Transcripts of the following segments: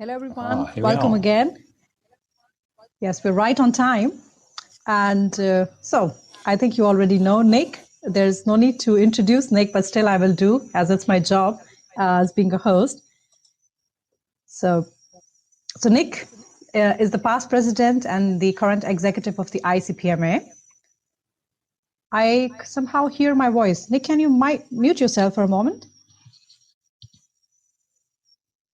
Hello, everyone. Here Welcome we are. again. Yes, we're right on time. And so I think you already know Nick. There's no need to introduce Nick, but still I will do, as it's my job as being a host. So Nick is the past president and the current executive of the ICPMA. I somehow hear my voice. Nick, can you mute yourself for a moment?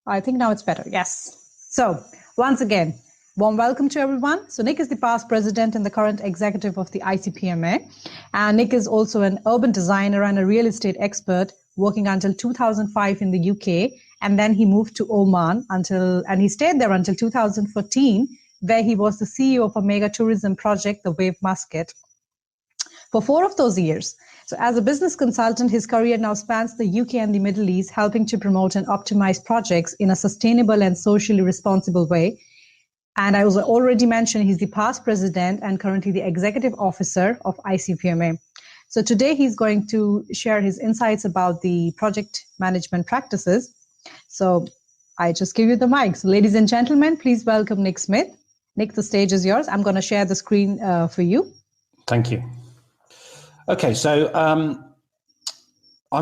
I think now it's better. Yes. So once again, warm welcome to everyone. So Nick is the past president and the current executive of the ICPMA. And Nick is also an urban designer and a real estate expert working until 2005 in the UK. And then he moved to Oman and he stayed there until 2014, where he was the CEO of a mega tourism project, the Wave Muscat, for 4 of those years. So as a business consultant, his career now spans the UK and the Middle East, helping to promote and optimize projects in a sustainable and socially responsible way. And I was already mentioned, he's the past president and currently the executive officer of ICPMA. So today he's going to share his insights about the project management practices. So I just give you the mic. So ladies and gentlemen, please welcome Nick Smith. Nick, the stage is yours. I'm going to share the screen for you. Thank you. Okay, so I'm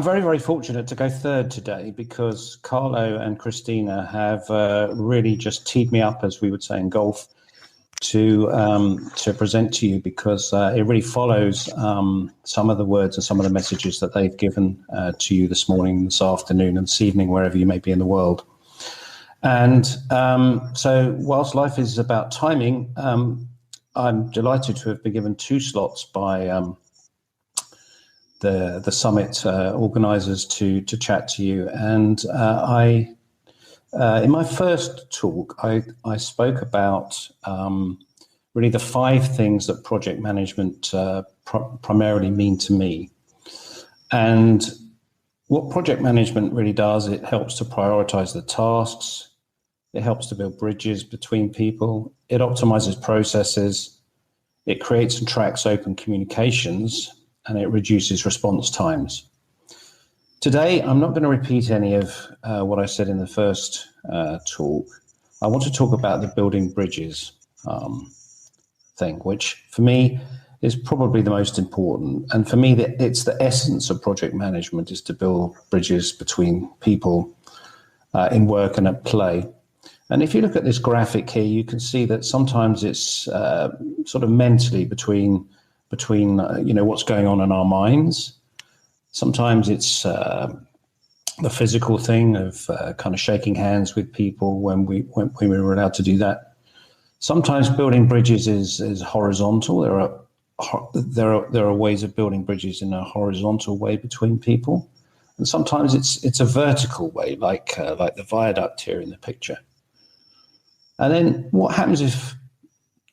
very, very fortunate to go third today because Carlo and Christina have really just teed me up, as we would say in golf, to present to you because it really follows some of the words and some of the messages that they've given to you this morning, this afternoon, and this evening, wherever you may be in the world. And so whilst life is about timing, I'm delighted to have been given 2 slots by the summit organizers to chat to you. And in my first talk, I spoke about really the 5 things that project management primarily mean to me. And what project management really does, it helps to prioritize the tasks, it helps to build bridges between people, it optimizes processes, it creates and tracks open communications, and it reduces response times. Today, I'm not going to repeat any of what I said in the first talk. I want to talk about the building bridges thing, which for me is probably the most important. And for me, it's the essence of project management is to build bridges between people in work and at play. And if you look at this graphic here, you can see that sometimes it's sort of mentally between what's going on in our minds. Sometimes it's the physical thing of kind of shaking hands with people when we were allowed to do that. Sometimes building bridges is horizontal. There are ways of building bridges in a horizontal way between people, and sometimes it's a vertical way, like the viaduct here in the picture. And then what happens if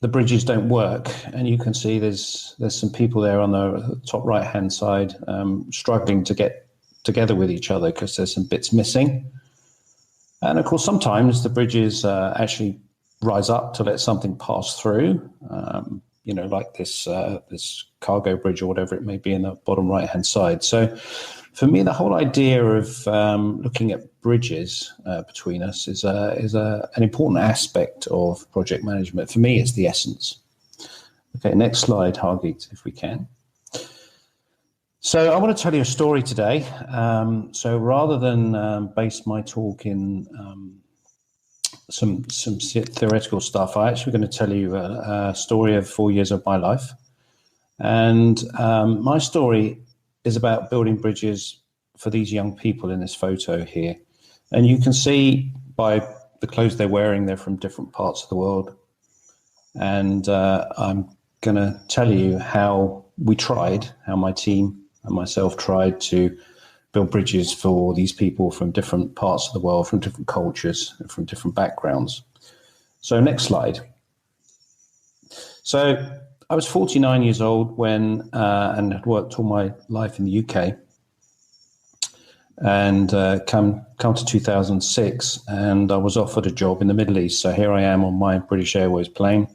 the bridges don't work? And you can see there's some people there on the top right hand side struggling to get together with each other because there's some bits missing. And of course, sometimes the bridges actually rise up to let something pass through, like this cargo bridge or whatever it may be in the bottom right hand side. So for me, the whole idea of looking at bridges between us is an important aspect of project management. For me, it's the essence. Okay, next slide, Hargeet, if we can. So I want to tell you a story today. So rather than base my talk in some theoretical stuff, I'm actually going to tell you a story of 4 years of my life. And my story is about building bridges for these young people in this photo here. And you can see by the clothes they're wearing, they're from different parts of the world. And I'm going to tell you how my team and myself tried to build bridges for these people from different parts of the world, from different cultures, and from different backgrounds. So next slide. So I was 49 years old when, and had worked all my life in the UK, and come to 2006, and I was offered a job in the Middle East. So here I am on my British Airways plane,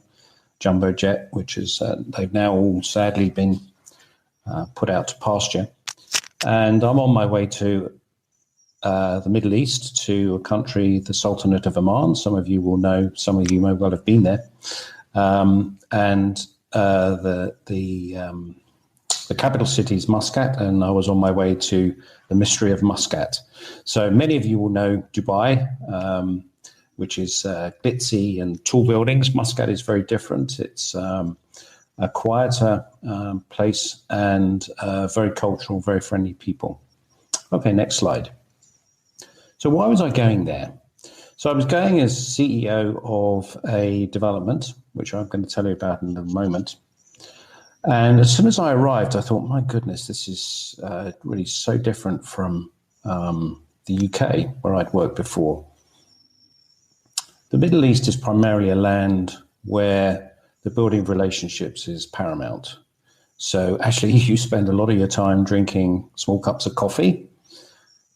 Jumbo Jet, which is they've now all sadly been put out to pasture, and I'm on my way to the Middle East to a country, the Sultanate of Oman. Some of you will know, some of you may well have been there. And the capital city is Muscat, and I was on my way to the Mystery of Muscat. So many of you will know Dubai, which is glitzy and tall buildings. Muscat is very different. It's a quieter place and very cultural, very friendly people. Okay, next slide. So why was I going there? So I was going as CEO of a development, which I'm going to tell you about in a moment. And as soon as I arrived, I thought, my goodness, this is really so different from the UK, where I'd worked before. The Middle East is primarily a land where the building of relationships is paramount. So actually, you spend a lot of your time drinking small cups of coffee,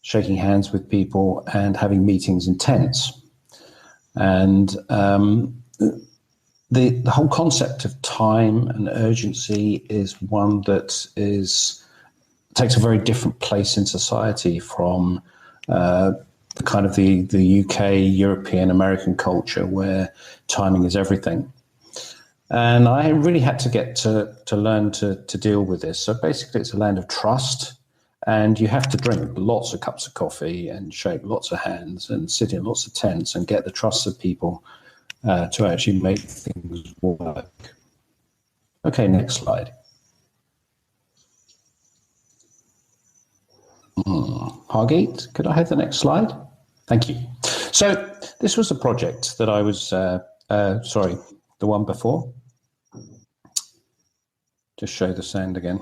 shaking hands with people, and having meetings in tents. And the whole concept of time and urgency is one that takes a very different place in society from the kind of the UK, European, American culture where timing is everything. And I really had to get to learn to deal with this. So basically, it's a land of trust. And you have to drink lots of cups of coffee and shake lots of hands and sit in lots of tents and get the trust of people to actually make things work. Okay, next slide. Hargeet, could I have the next slide? Thank you. So this was a project that I was, sorry, the one before. Just show the sand again.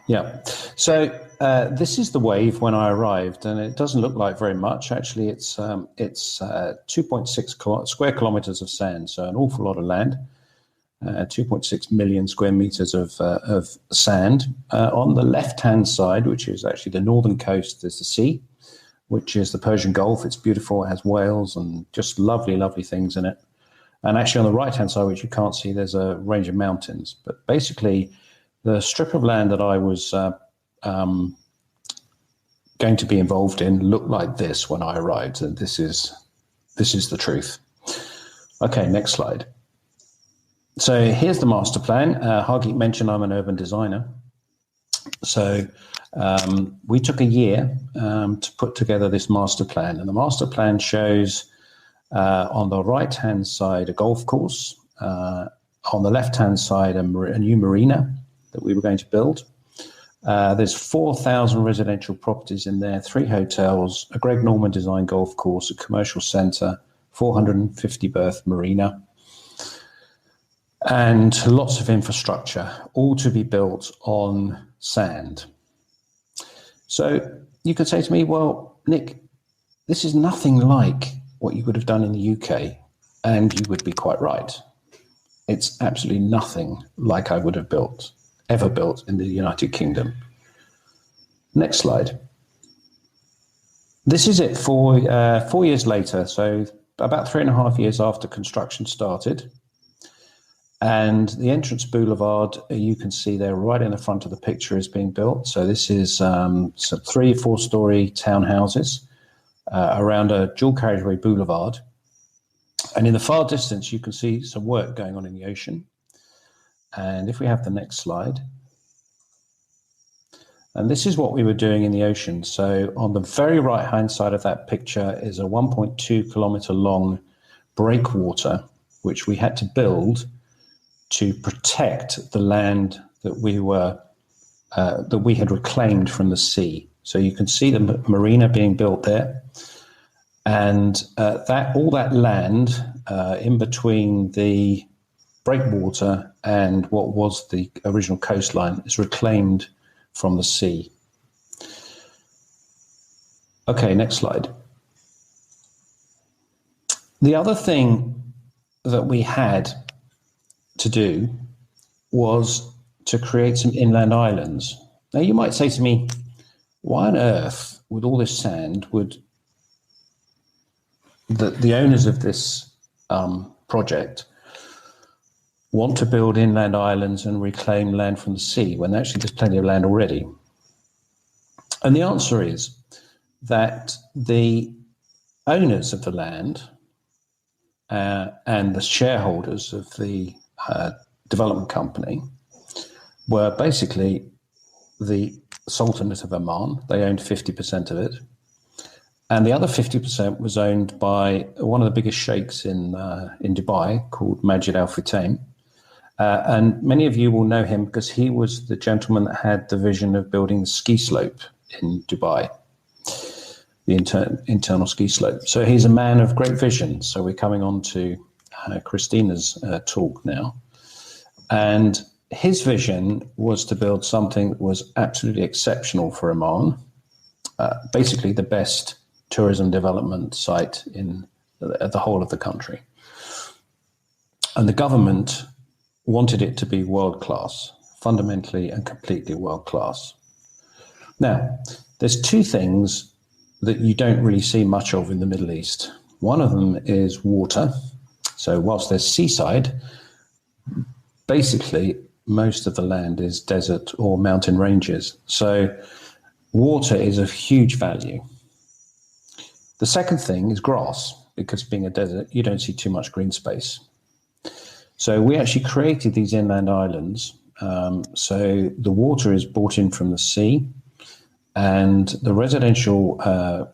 Yeah, so this is the wave when I arrived, and it doesn't look like very much. Actually, it's 2.6 square kilometers of sand, so an awful lot of land. 2.6 million square meters of sand. On the left-hand side, which is actually the northern coast, there's the sea, which is the Persian Gulf. It's beautiful, it has whales and just lovely, lovely things in it. And actually on the right-hand side, which you can't see, there's a range of mountains. But basically, the strip of land that I was going to be involved in looked like this when I arrived, and this is the truth. Okay, next slide. So here's the master plan. Hargeet mentioned I'm an urban designer. So we took a year to put together this master plan, and the master plan shows on the right-hand side a golf course, on the left-hand side a new marina that we were going to build. There's 4,000 residential properties in there, 3 hotels, a Greg Norman design golf course, a commercial centre, 450 berth marina, and lots of infrastructure, all to be built on sand. So you could say to me, well, Nick, this is nothing like what you would have done in the UK, and you would be quite right. It's absolutely nothing like I would have ever built in the United Kingdom. Next slide. This is it for 4 years later, so about 3.5 years after construction started. And the entrance boulevard, you can see there right in the front of the picture, is being built. So this is some 3 or 4 story townhouses around a dual carriageway boulevard. And in the far distance, you can see some work going on in the ocean. And if we have the next slide. And this is what we were doing in the ocean. So on the very right-hand side of that picture is a 1.2 kilometer long breakwater, which we had to build to protect the land that we had reclaimed from the sea. So you can see the marina being built there. And all that land in between the breakwater and what was the original coastline is reclaimed from the sea. Okay, next slide. The other thing that we had to do was to create some inland islands. Now you might say to me, why on earth, with all this sand, would the owners of this project want to build inland islands and reclaim land from the sea when actually there's plenty of land already? And the answer is that the owners of the land and the shareholders of the development company were basically the Sultanate of Oman. They owned 50% of it. And the other 50% was owned by one of the biggest sheikhs in Dubai called Majid Al Futtaim. And many of you will know him because he was the gentleman that had the vision of building the ski slope in Dubai, the internal ski slope. So he's a man of great vision. So we're coming on to Christina's talk now. And his vision was to build something that was absolutely exceptional for Oman, basically the best tourism development site in the whole of the country. And the government wanted it to be world-class, fundamentally and completely world-class. Now, there's two things that you don't really see much of in the Middle East. One of them is water. So whilst there's seaside, basically most of the land is desert or mountain ranges. So water is of huge value. The second thing is grass, because being a desert, you don't see too much green space. So we actually created these inland islands. So the water is brought in from the sea, and the residential,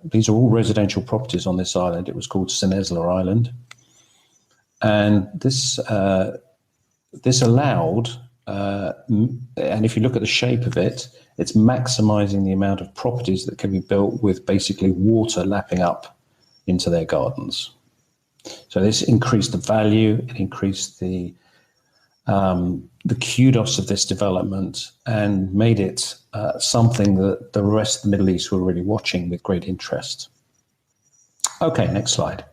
these are all residential properties on this island. It was called Sinesla Island. And this allowed, and if you look at the shape of it, it's maximizing the amount of properties that can be built with basically water lapping up into their gardens. So this increased the value, it increased the kudos of this development, and made it something that the rest of the Middle East were really watching with great interest. Okay, next slide.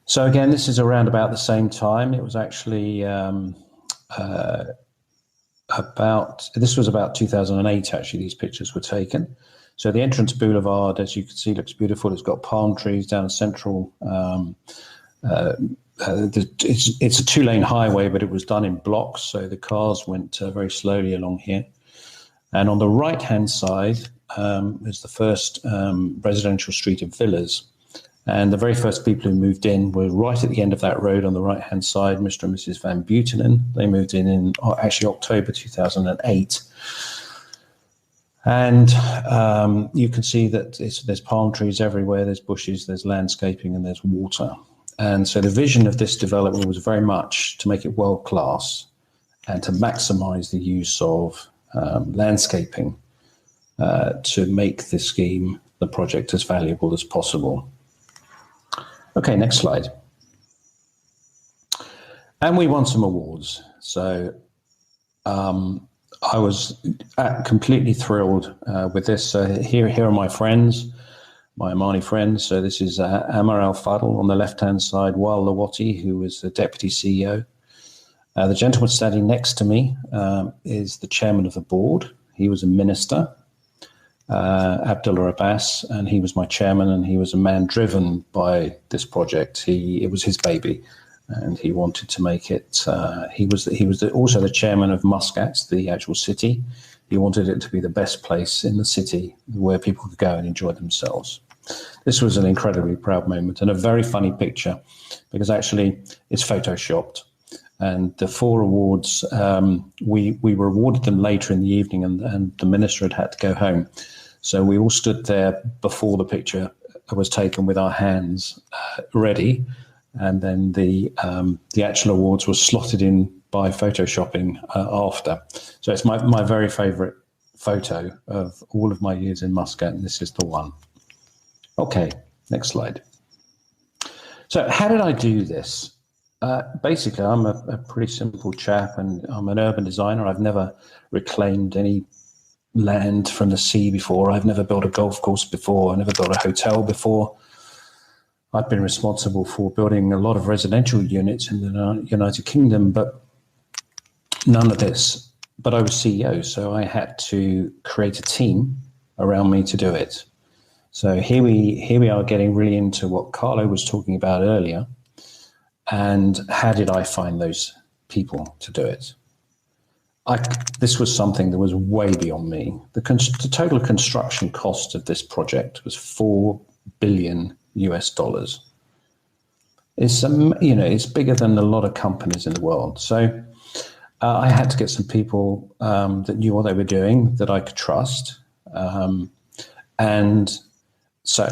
So again, this is around about the same time. It was actually this was about 2008, actually, these pictures were taken. So the entrance boulevard, as you can see, looks beautiful. It's got palm trees down central. It's a two-lane highway, but it was done in blocks, so the cars went very slowly along here. And on the right-hand side is the first residential street of villas. And the very first people who moved in were right at the end of that road on the right-hand side, Mr. and Mrs. Van Butenen. They moved in actually October 2008. And you can see that there's palm trees everywhere, there's bushes, there's landscaping, and there's water. And so the vision of this development was very much to make it world-class and to maximize the use of landscaping to make the scheme, the project, as valuable as possible. Okay, next slide. And we won some awards. So I was completely thrilled with this. So here are my friends, my Omani friends. So this is Amar Al-Fadl on the left-hand side, Wael Lawati, who was the deputy CEO. The gentleman standing next to me is the chairman of the board. He was a minister. Abdullah Abbas, and he was my chairman, and he was a man driven by this project. It was his baby, and he wanted to make it. He was also the chairman of Muscat, the actual city. He wanted it to be the best place in the city where people could go and enjoy themselves. This was an incredibly proud moment and a very funny picture, because actually it's photoshopped. And the 4 awards, we were awarded them later in the evening, and the minister had to go home. So we all stood there before the picture was taken with our hands ready, and then the actual awards were slotted in by photoshopping after. So it's my very favourite photo of all of my years in Muscat, and this is the one. Okay, next slide. So how did I do this? Basically, I'm a pretty simple chap, and I'm an urban designer. I've never reclaimed any land from the sea before. I've never built a golf course before. I've never built a hotel before. I've been responsible for building a lot of residential units in the United Kingdom, but none of this. But I was CEO, so I had to create a team around me to do it. So here we are getting really into what Carlo was talking about earlier. And how did I find those people to do it? this was something that was way beyond me. The total construction cost of this project was $4 billion US dollars. It's it's bigger than a lot of companies in the world. So I had to get some people that knew what they were doing, that I could trust. And so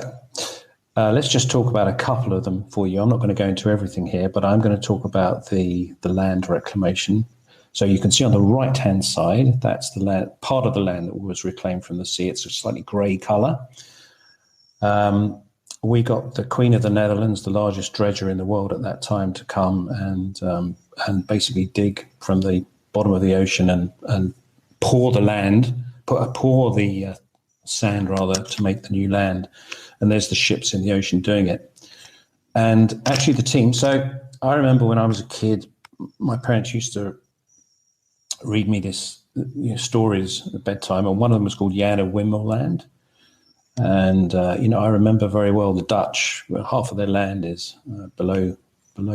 let's just talk about a couple of them for you. I'm not going to go into everything here, but I'm going to talk about the land reclamation. So you can see on the right-hand side, that's the land, part of the land that was reclaimed from the sea. It's a slightly grey colour. We got the Queen of the Netherlands, the largest dredger in the world at that time, to come and basically dig from the bottom of the ocean and pour the sand rather to make the new land. And there's the ships in the ocean doing it. And actually the team, so I remember when I was a kid, my parents used to read me this stories at bedtime, and one of them was called Jan of Wimmelland. And I remember very well the Dutch, half of their land is below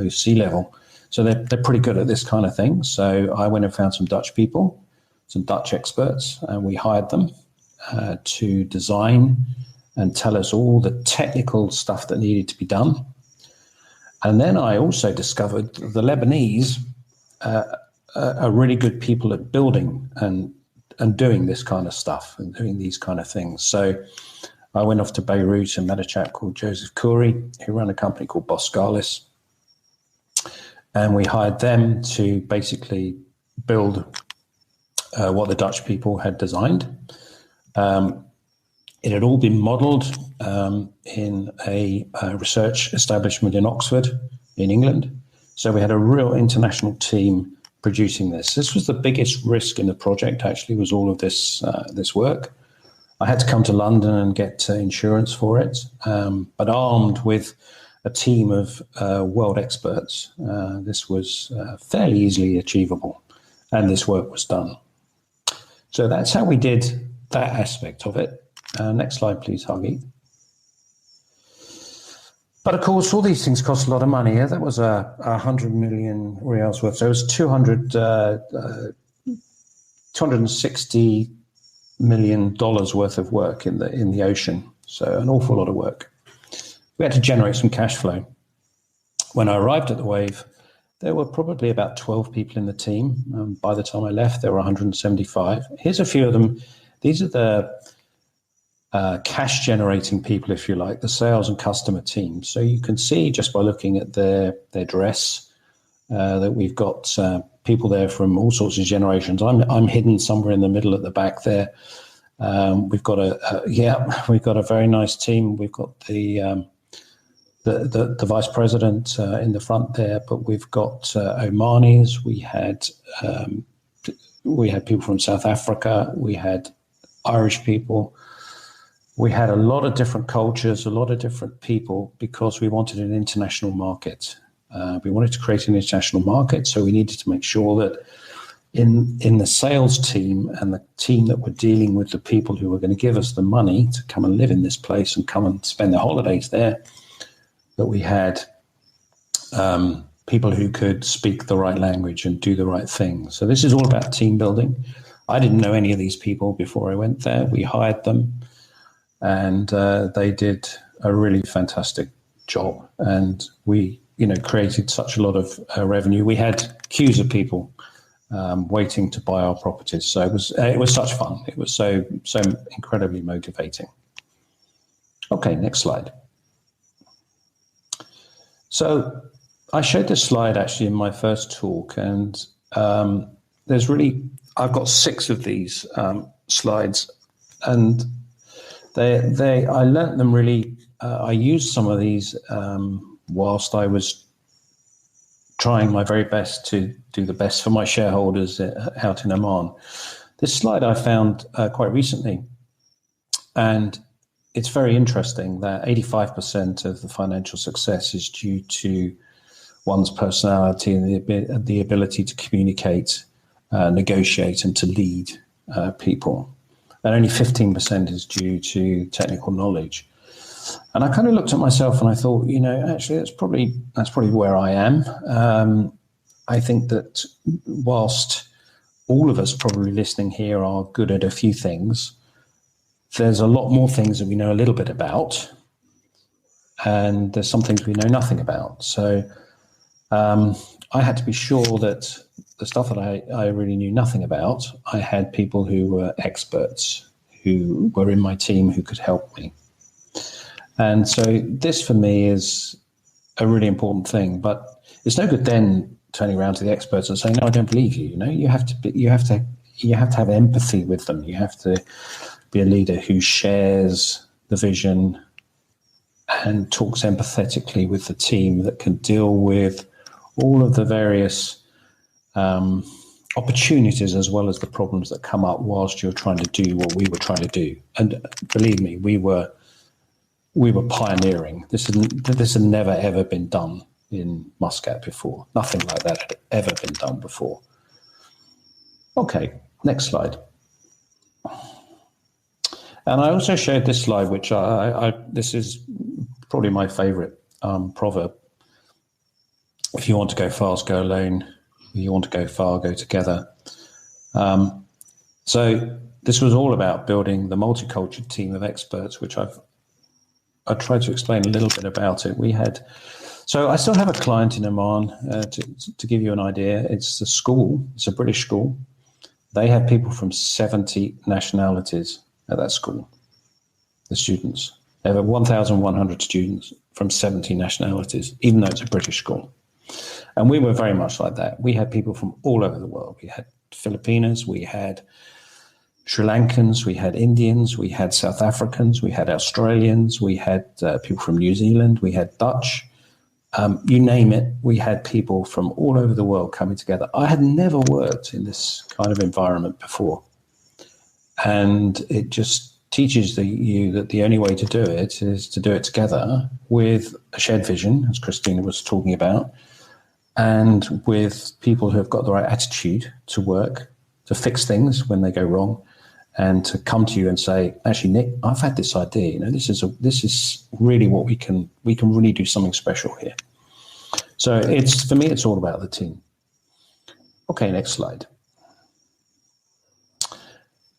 sea level, so they're pretty good at this kind of thing. So I went and found some Dutch people, some Dutch experts, and we hired them to design and tell us all the technical stuff that needed to be done. And then I also discovered the Lebanese are really good people at building and doing this kind of stuff and doing these kind of things. So I went off to Beirut and met a chap called Joseph Khoury, who ran a company called Boskalis. And we hired them to basically build what the Dutch people had designed. It had all been modeled in a research establishment in Oxford, in England. So we had a real international team producing this. This was the biggest risk in the project, actually, was all of this work. I had to come to London and get insurance for it, but armed with a team of world experts, this was fairly easily achievable, and this work was done. So that's how we did that aspect of it. Next slide, please, Hagi. But of course, all these things cost a lot of money. Yeah? That was 100 million reals worth. So it was 260 million dollars worth of work in the ocean. So an awful lot of work. We had to generate some cash flow. When I arrived at the Wave, there were probably about 12 people in the team. By the time I left, there were 175. Here's a few of them. These are the cash generating people, if you like, the sales and customer team. So you can see just by looking at their dress that we've got people there from all sorts of generations. I'm hidden somewhere in the middle at the back there. We've got a very nice team. We've got the vice president in the front there, but we've got Omanis. We had people from South Africa. We had Irish people. We had a lot of different cultures, a lot of different people, because we wanted an international market. We wanted to create an international market, so we needed to make sure that in the sales team and the team that were dealing with the people who were going to give us the money to come and live in this place and come and spend their holidays there, that we had people who could speak the right language and do the right thing. So this is all about team building. I didn't know any of these people before I went there. We hired them, and they did a really fantastic job. And we, created such a lot of revenue. We had queues of people waiting to buy our properties. So it was such fun. It was so incredibly motivating. Okay, next slide. So I showed this slide actually in my first talk, and I've got 6 of these slides, and I learnt them really. I used some of these whilst I was trying my very best to do the best for my shareholders out in Oman. This slide I found quite recently, and it's very interesting that 85% of the financial success is due to one's personality and the ability to communicate, negotiate, and to lead people. And only 15% is due to technical knowledge. And I kind of looked at myself and I thought, actually, that's probably where I am. I think that whilst all of us probably listening here are good at a few things. There's a lot more things that we know a little bit about, and there's some things we know nothing about. So I had to be sure that the stuff that I really knew nothing about, I had people who were experts, who were in my team, who could help me. And so this for me is a really important thing, but it's no good then turning around to the experts and saying, no, I don't believe you. You have to have empathy with them. You have to be a leader who shares the vision and talks empathetically with the team, that can deal with all of the various opportunities as well as the problems that come up whilst you're trying to do what we were trying to do. And believe me, we were pioneering. This had never ever been done in Muscat before. Nothing like that had ever been done before. Okay, next slide. And I also showed this slide, which this is probably my favorite proverb. If you want to go fast, go alone. If you want to go far, go together. So this was all about building the multicultural team of experts, which I tried to explain a little bit about it. So I still have a client in Oman, to give you an idea. It's a school. It's a British school. They have people from 70 nationalities at that school, the students. They have 1,100 students from 70 nationalities, even though it's a British school. And we were very much like that. We had people from all over the world. We had Filipinos, we had Sri Lankans, we had Indians, we had South Africans, we had Australians, we had people from New Zealand, we had Dutch. You name it, we had people from all over the world coming together. I had never worked in this kind of environment before. And it just teaches you that the only way to do it is to do it together with a shared vision, as Christina was talking about, and with people who have got the right attitude to work, to fix things when they go wrong, and to come to you and say, actually, Nick, I've had this idea. This is really what we can really do something special here. So for me, it's all about the team. Okay, next slide.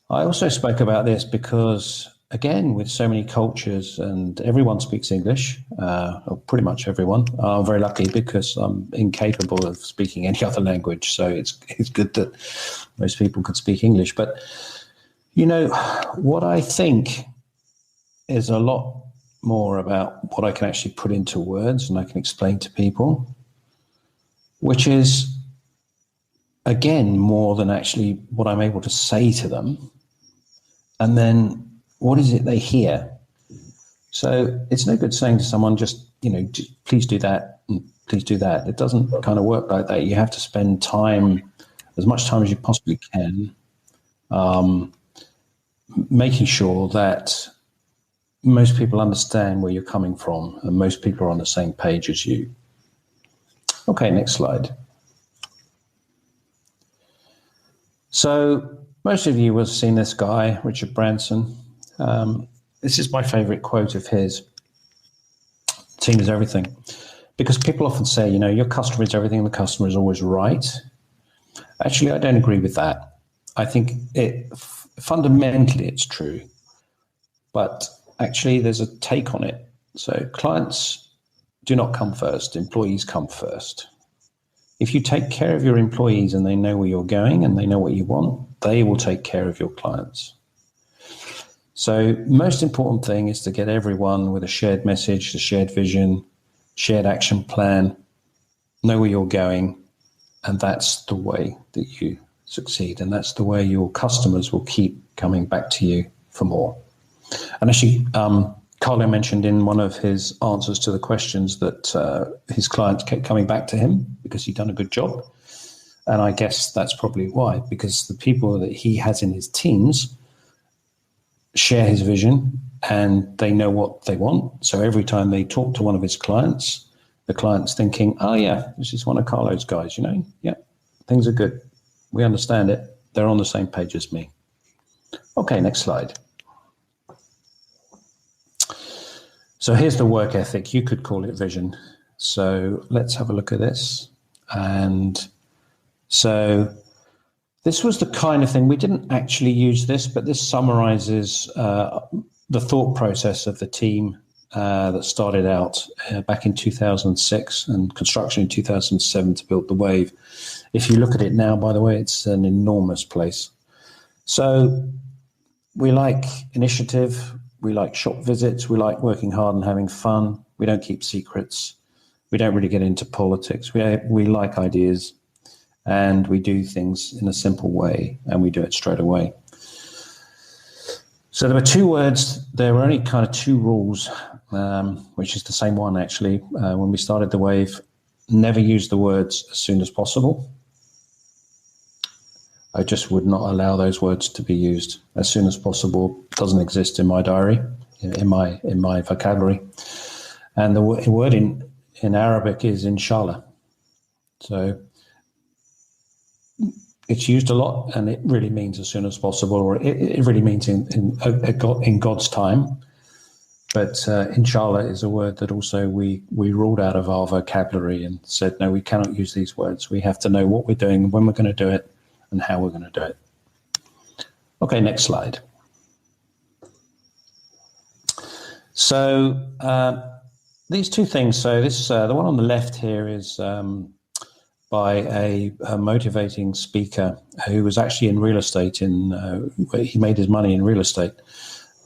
I also spoke about this because, again, with so many cultures and everyone speaks English, or pretty much everyone. I'm very lucky because I'm incapable of speaking any other language. So it's good that most people could speak English. But, what I think is a lot more about what I can actually put into words and I can explain to people, which is, again, more than actually what I'm able to say to them. And then what is it they hear? So it's no good saying to someone, just please do that and please do that. It doesn't kind of work like that. You have to spend time, as much time as you possibly can, making sure that most people understand where you're coming from and most people are on the same page as you. Okay, next slide. So most of you will have seen this guy, Richard Branson. This is my favorite quote of his. Team is everything. Because people often say, your customer is everything and the customer is always right. Actually, I don't agree with that. I think fundamentally it's true. But actually, there's a take on it. So clients do not come first. Employees come first. If you take care of your employees and they know where you're going and they know what you want, they will take care of your clients. So most important thing is to get everyone with a shared message, a shared vision, shared action plan, know where you're going, and that's the way that you succeed. And that's the way your customers will keep coming back to you for more. And actually, Carlo mentioned in one of his answers to the questions that his clients kept coming back to him because he'd done a good job. And I guess that's probably why, because the people that he has in his teams share his vision and they know what they want. So every time they talk to one of his clients, the client's thinking, oh yeah, this is one of Carlo's guys, yeah, things are good. We understand it. They're on the same page as me. Okay, next slide. So here's the work ethic. You could call it vision. So let's have a look at this. And so This was the kind of thing, we didn't actually use this, but this summarizes the thought process of the team that started out back in 2006 and construction in 2007 to build the Wave. If you look at it now, by the way, it's an enormous place. So we like initiative, we like shop visits, we like working hard and having fun. We don't keep secrets. We don't really get into politics. We like ideas, and we do things in a simple way, and we do it straight away. So there were two words, there were only kind of two rules, which is the same one actually. When we started the Wave, never use the words as soon as possible. I just would not allow those words to be used. As soon as possible doesn't exist in my diary, in my vocabulary. And the word in Arabic is inshallah. So it's used a lot, and it really means as soon as possible, or it really means in God's time. But inshallah is a word that also we ruled out of our vocabulary and said, no, we cannot use these words. We have to know what we're doing, when we're going to do it, and how we're going to do it. Okay, next slide. So these two things, so this the one on the left here is by a motivating speaker who was actually in real estate. He made his money in real estate.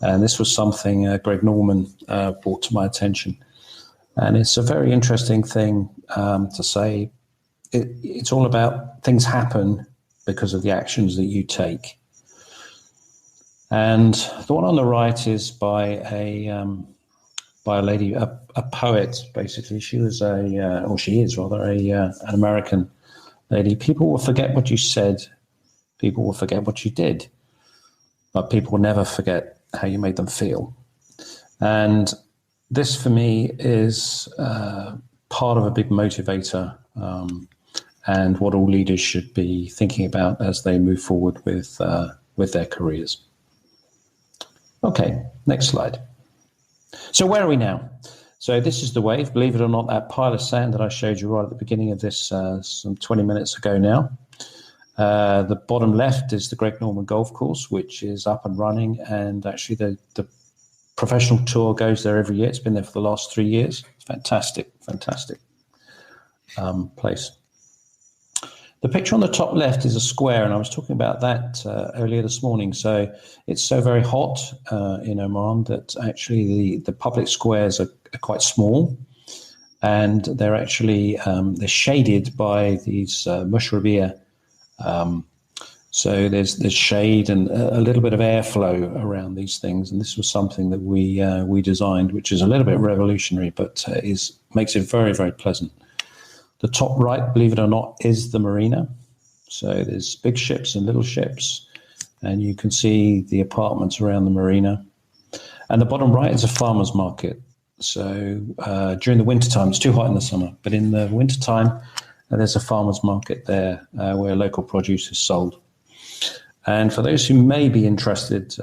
And this was something Greg Norman brought to my attention. And it's a very interesting thing to say. It's all about things happen because of the actions that you take. And the one on the right is by a lady, a poet, basically. She was she is rather, an American lady. People will forget what you said. People will forget what you did. But people will never forget how you made them feel. And this, for me, is part of a big motivator and what all leaders should be thinking about as they move forward with their careers. Okay, next slide. So where are we now? So this is the Wave. Believe it or not, that pile of sand that I showed you right at the beginning of this some 20 minutes ago now. The bottom left is the Greg Norman Golf Course, which is up and running. And actually the professional tour goes there every year. It's been there for the last 3 years. Fantastic, fantastic place. The picture on the top left is a square, and I was talking about that earlier this morning. So it's so very hot in Oman that actually the public squares are quite small, and they're actually they're shaded by these mushrabiyah. So there's shade and a little bit of airflow around these things, and this was something that we designed, which is a little bit revolutionary, but makes it very, very pleasant. The top right, believe it or not, is the marina. So there's big ships and little ships, and you can see the apartments around the marina. And the bottom right is a farmer's market. So during the wintertime, it's too hot in the summer, but in the wintertime, there's a farmer's market there where local produce is sold. And for those who may be interested,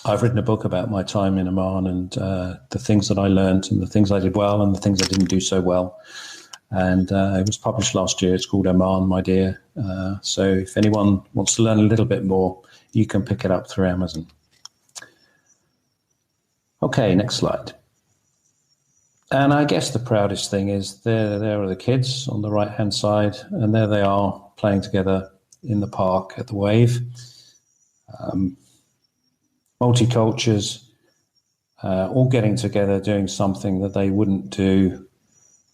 I've written a book about my time in Oman and the things that I learned and the things I did well and the things I didn't do so well. And it was published last year. It's called Oman, My Dear. So if anyone wants to learn a little bit more, you can pick it up through Amazon. Okay, next slide. And I guess the proudest thing is there are the kids on the right-hand side, and there they are playing together in the park at the Wave. Multicultures, all getting together, doing something that they wouldn't do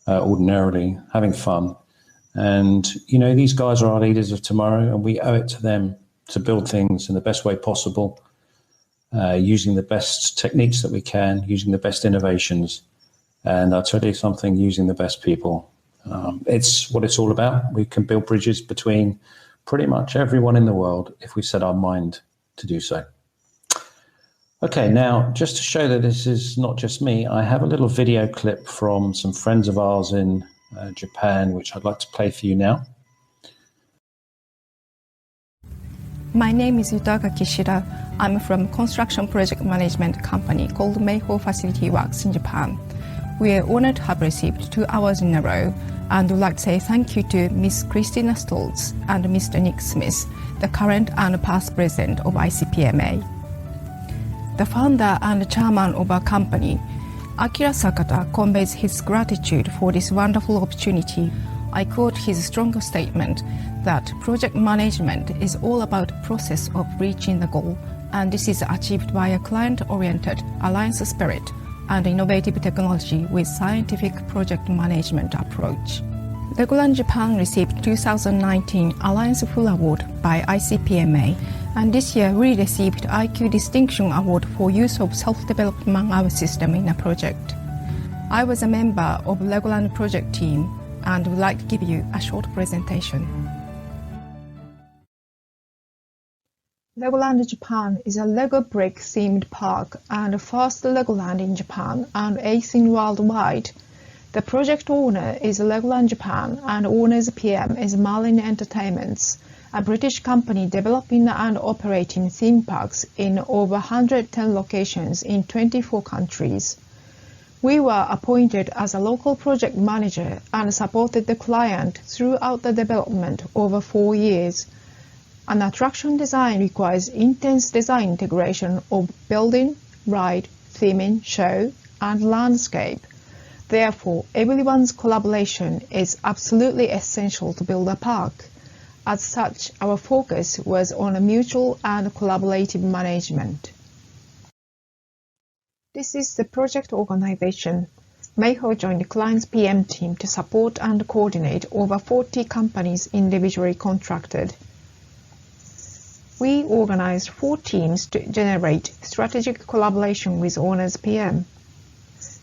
ordinarily, having fun. And, you know, these guys are our leaders of tomorrow, and we owe it to them to build things in the best way possible, using the best techniques that we can, using the best innovations. And I'll tell you something, using the best people. It's what it's all about. We can build bridges between pretty much everyone in the world if we set our mind to do so. Okay, now, just to show that this is not just me, I have a little video clip from some friends of ours in Japan, which I'd like to play for you now. My name is Yutaka Kishida. I'm from construction project management company called Day04 Facility Works in Japan. We are honored to have received 2 awards in a row and would like to say thank you to Ms. Christina Stoltz and Mr. Nick Smith, the current and past president of ICPMA. The founder and chairman of our company, Akira Sakata, conveys his gratitude for this wonderful opportunity. I quote his strong statement that project management is all about the process of reaching the goal, and this is achieved by a client-oriented alliance spirit and innovative technology with scientific project management approach. Legoland Japan received 2019 Alliance Full Award by ICPMA, and this year we received IQ Distinction Award for use of self-developed man-hour system in a project. I was a member of Legoland project team and would like to give you a short presentation. Legoland Japan is a Lego brick themed park and the first Legoland in Japan and 8th in worldwide. The project owner is Legoland Japan and owner's PM is Marlin Entertainments, a British company developing and operating theme parks in over 110 locations in 24 countries. We were appointed as a local project manager and supported the client throughout the development over 4 years. An attraction design requires intense design integration of building, ride, theming, show, and landscape. Therefore, everyone's collaboration is absolutely essential to build a park. As such, our focus was on a mutual and collaborative management. This is the project organization. Meiho joined the client's PM team to support and coordinate over 40 companies individually contracted. We organized 4 teams to generate strategic collaboration with owner's PM.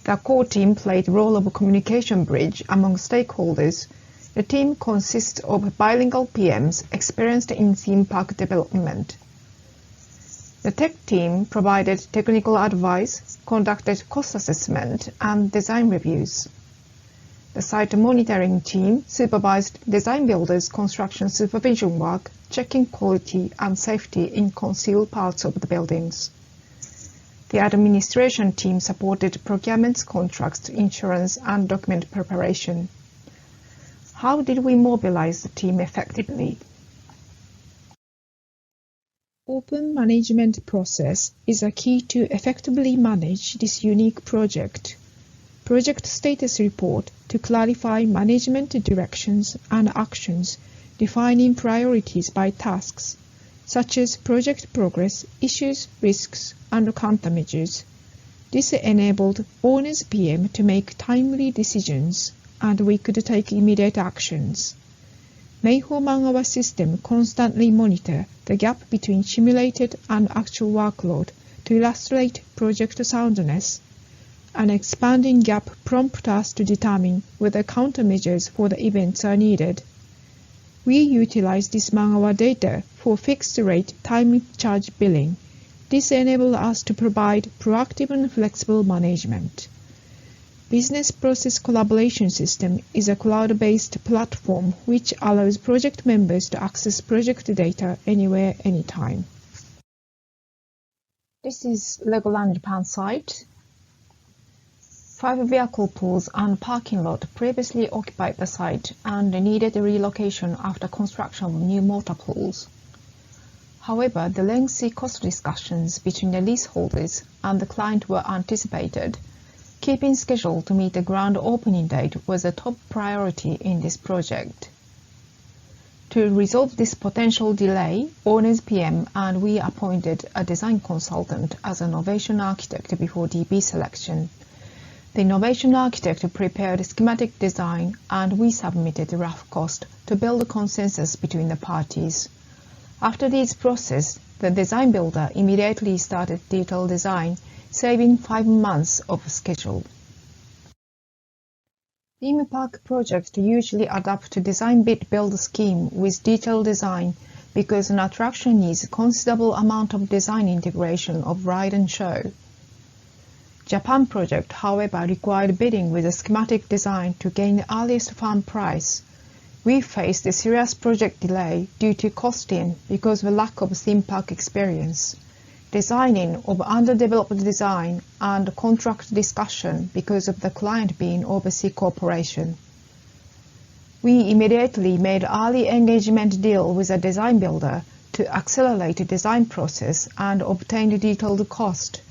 The core team played the role of communication bridge among stakeholders. The team consists of bilingual PMs experienced in theme park development. The tech team provided technical advice, conducted cost assessment, and design reviews. The site monitoring team supervised design builders' construction supervision work, checking quality and safety in concealed parts of the buildings. The administration team supported procurements, contracts, insurance, and document preparation. How did we mobilize the team effectively? Open management process is a key to effectively manage this unique project. Project status report to clarify management directions and actions, defining priorities by tasks, such as project progress, issues, risks, and countermeasures. This enabled owner's PM to make timely decisions, and we could take immediate actions. Meiho man-hour system constantly monitor the gap between simulated and actual workload to illustrate project soundness. An expanding gap prompts us to determine whether countermeasures for the events are needed. We utilize this man-hour data for fixed-rate time charge billing. This enables us to provide proactive and flexible management. Business Process Collaboration System is a cloud-based platform which allows project members to access project data anywhere, anytime. This is Legoland Japan site. 5 vehicle pools and parking lot previously occupied the site and needed relocation after construction of new motor pools. However, the lengthy cost discussions between the leaseholders and the client were anticipated. Keeping schedule to meet the grand opening date was a top priority in this project. To resolve this potential delay, owner's PM and we appointed a design consultant as an innovation architect before DB selection. The innovation architect prepared schematic design and we submitted the rough cost to build a consensus between the parties. After this process, the design builder immediately started detailed design, saving 5 months of schedule. Theme park projects usually adopt a design-bid-build scheme with detailed design because an attraction needs a considerable amount of design integration of ride and show. Japan project, however, required bidding with a schematic design to gain the earliest firm price. We faced a serious project delay due to costing because of a lack of theme park experience. designing of underdeveloped design and contract discussion because of the client being overseas corporation. We immediately made early engagement deal with a design builder to accelerate the design process and obtain the detailed cost.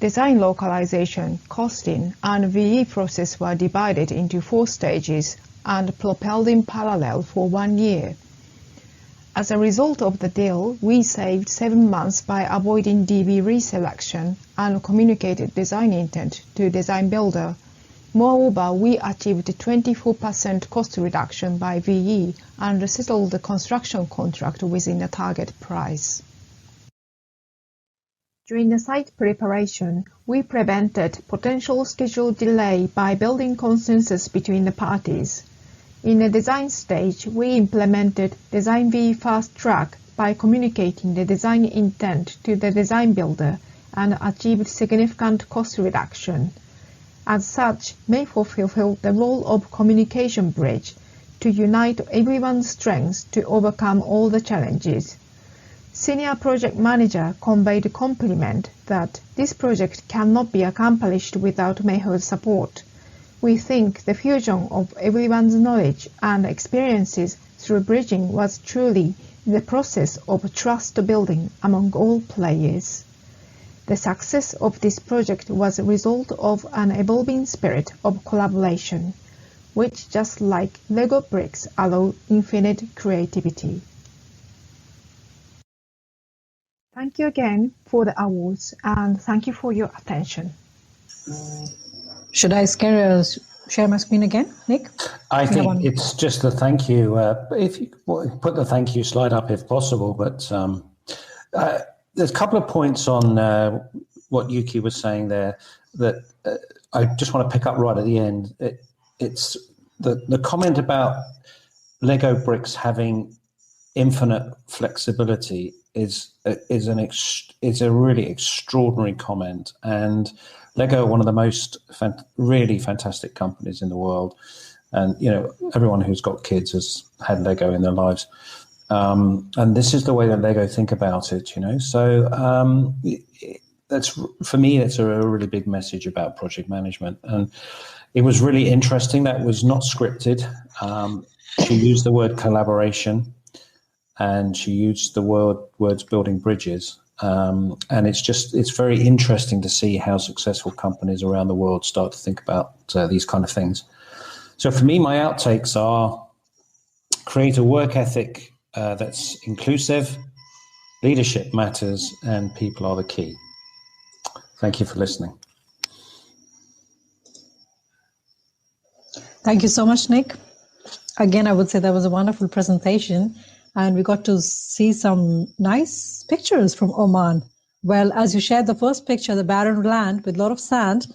Design localization, costing, and VE process were divided into 4 stages and propelled in parallel for 1 year. As a result of the deal, we saved 7 months by avoiding DB reselection and communicated design intent to design builder. Moreover, we achieved 24% cost reduction by VE and settled the construction contract within the target price. During the site preparation, we prevented potential schedule delay by building consensus between the parties. In the design stage, we implemented Design VE Fast Track by communicating the design intent to the design builder and achieved significant cost reduction. As such, may fulfill the role of communication bridge to unite everyone's strengths to overcome all the challenges. Senior project manager conveyed a compliment that this project cannot be accomplished without Meiho's support. We think the fusion of everyone's knowledge and experiences through bridging was truly the process of trust building among all players. The success of this project was a result of an evolving spirit of collaboration, which, just like Lego bricks, allow infinite creativity. Thank you again for the awards, and thank you for your attention. Should I share my screen again, Nick? I think it's just the thank you. If you put the thank you slide up if possible, but there's a couple of points on what Yuki was saying there that I just want to pick up right at the end. It's the comment about Lego bricks having infinite flexibility is a really extraordinary comment, and Lego are one of the most really fantastic companies in the world, and everyone who's got kids has had Lego in their lives. And this is the way that Lego think about it, So that's, for me, it's a really big message about project management. And it was really interesting. That was not scripted. She used the word collaboration, and she used the words building bridges. And it's very interesting to see how successful companies around the world start to think about these kind of things. So for me, my outtakes are create a work ethic that's inclusive, leadership matters, and people are the key. Thank you for listening. Thank you so much, Nick. Again, I would say that was a wonderful presentation, and we got to see some nice pictures from Oman. Well, as you shared the first picture, the barren land with a lot of sand,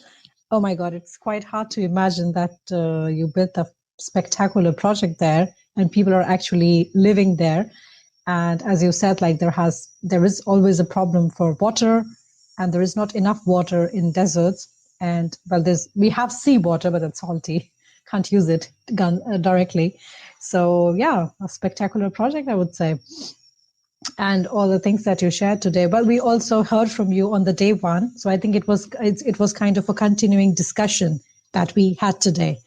oh my God, it's quite hard to imagine that you built a spectacular project there and people are actually living there. And as you said, like there is always a problem for water, and there is not enough water in deserts. And well, we have seawater, but it's salty. Can't use it directly. So yeah, a spectacular project, I would say. And all the things that you shared today. Well, we also heard from you on the day one. So I think it was kind of a continuing discussion that we had today.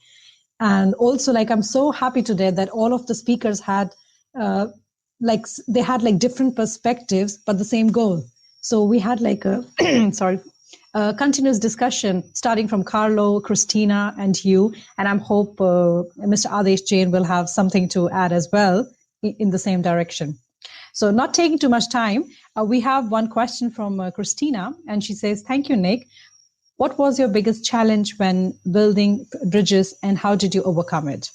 And also, like, I'm so happy today that all of the speakers had, they had different perspectives, but the same goal. So we had a continuous discussion starting from Carlo, Christina, and you. And I hope Mr. Adesh Jain will have something to add as well in the same direction. So not taking too much time, we have one question from Christina, and she says, thank you, Nick. What was your biggest challenge when building bridges, and how did you overcome it?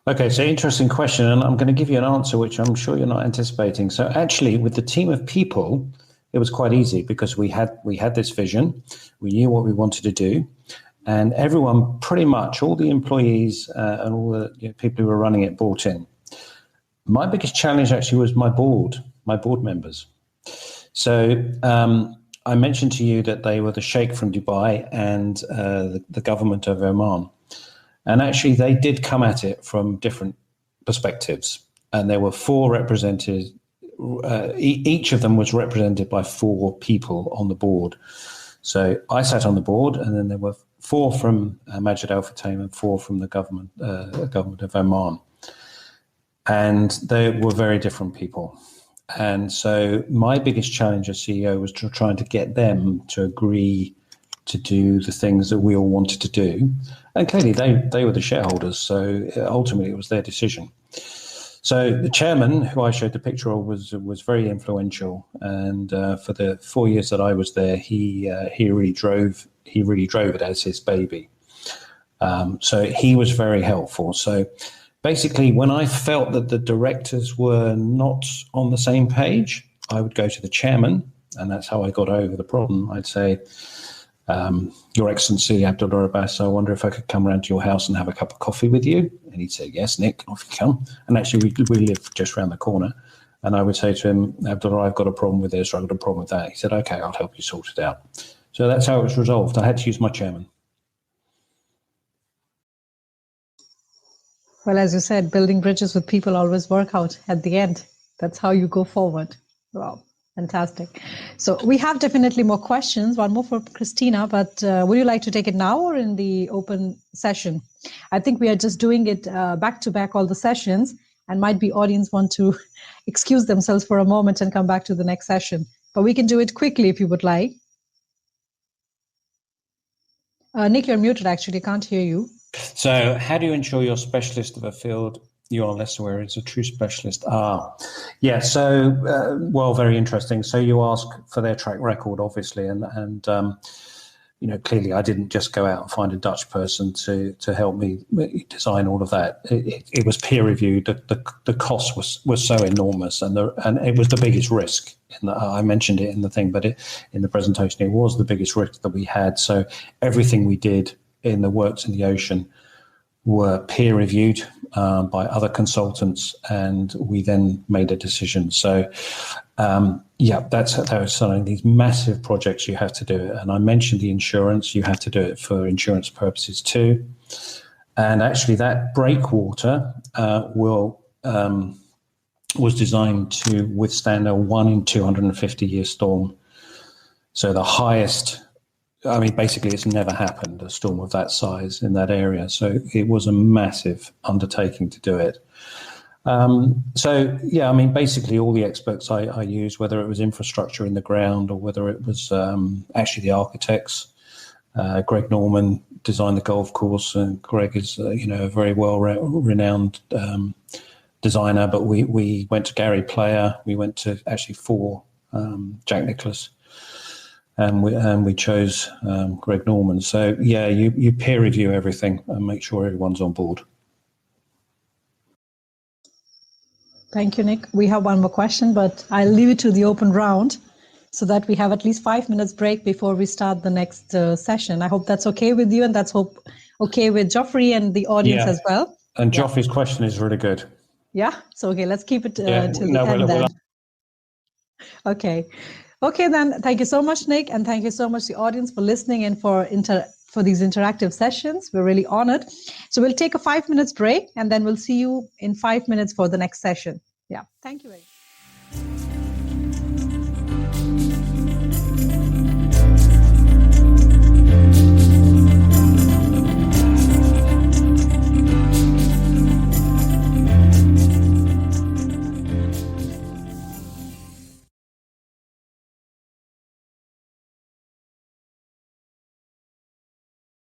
Okay, so interesting question, and I'm going to give you an answer which I'm sure you're not anticipating. So actually, with the team of people, it was quite easy because we had this vision, we knew what we wanted to do, and everyone, pretty much all the employees and all the people who were running it bought in. My biggest challenge actually was my board members. So I mentioned to you that they were the Sheikh from Dubai and the government of Oman. And actually, they did come at it from different perspectives. And there were four representatives each of them was represented by 4 people on the board. So I sat on the board, and then there were 4 from Majid Al Futtaim and 4 from the government of Oman. And they were very different people. And so my biggest challenge as CEO was trying to get them to agree to do the things that we all wanted to do. And clearly they were the shareholders, so ultimately it was their decision. So the chairman, who I showed the picture of, was very influential. And for the 4 years that I was there, he really drove it as his baby. So he was very helpful. So basically, when I felt that the directors were not on the same page, I would go to the chairman, and that's how I got over the problem. I'd say, Your Excellency, Abdullah Abbas, I wonder if I could come around to your house and have a cup of coffee with you. And he'd say, yes, Nick, off you come. And actually, we live just around the corner. And I would say to him, Abdullah, I've got a problem with this, or I've got a problem with that. He said, okay, I'll help you sort it out. So that's how it was resolved. I had to use my chairman. Well, as you said, building bridges with people always work out at the end. That's how you go forward. Wow, fantastic. So we have definitely more questions, one more for Christina, but would you like to take it now or in the open session? I think we are just doing it back to back, all the sessions, and might be audience want to excuse themselves for a moment and come back to the next session. But we can do it quickly if you would like. Nick, you're muted actually, can't hear you. So how do you ensure you're a specialist of a field you are less aware is a true specialist? Yeah, so, well, very interesting. So you ask for their track record, obviously, and you know, clearly I didn't just go out and find a Dutch person to help me design all of that. It was peer reviewed. The cost was so enormous, and it was the biggest risk. I mentioned it in the thing, but in the presentation, it was the biggest risk that we had. So everything we did in the works in the ocean were peer reviewed by other consultants, and we then made a decision. So yeah, that was something. These massive projects, you have to do it. And I mentioned the insurance, you have to do it for insurance purposes too. And actually that breakwater was designed to withstand a 1 in 250 year storm. So the highest, I mean, basically it's never happened, a storm of that size in that area. So it was a massive undertaking to do it. So, yeah, I mean, basically all the experts I used, whether it was infrastructure in the ground or whether it was actually the architects. Greg Norman designed the golf course, and Greg is, you know, a very well-renowned designer. But we went to Gary Player. We went to actually 4 Jack Nicklaus. And we chose Greg Norman. So, yeah, you peer review everything and make sure everyone's on board. Thank you, Nick. We have one more question, but I'll leave it to the open round so that we have at least 5 minutes break before we start the next session. I hope that's okay with you, and that's okay with Geoffrey and the audience as well. And Geoffrey's question is really good. Yeah? So, okay, let's keep it to the end then. Okay. Okay, then thank you so much, Nick, and thank you so much, the audience, for listening and for these interactive sessions. We're really honored. So we'll take a 5 minutes break, and then we'll see you in 5 minutes for the next session. Yeah, thank you very much.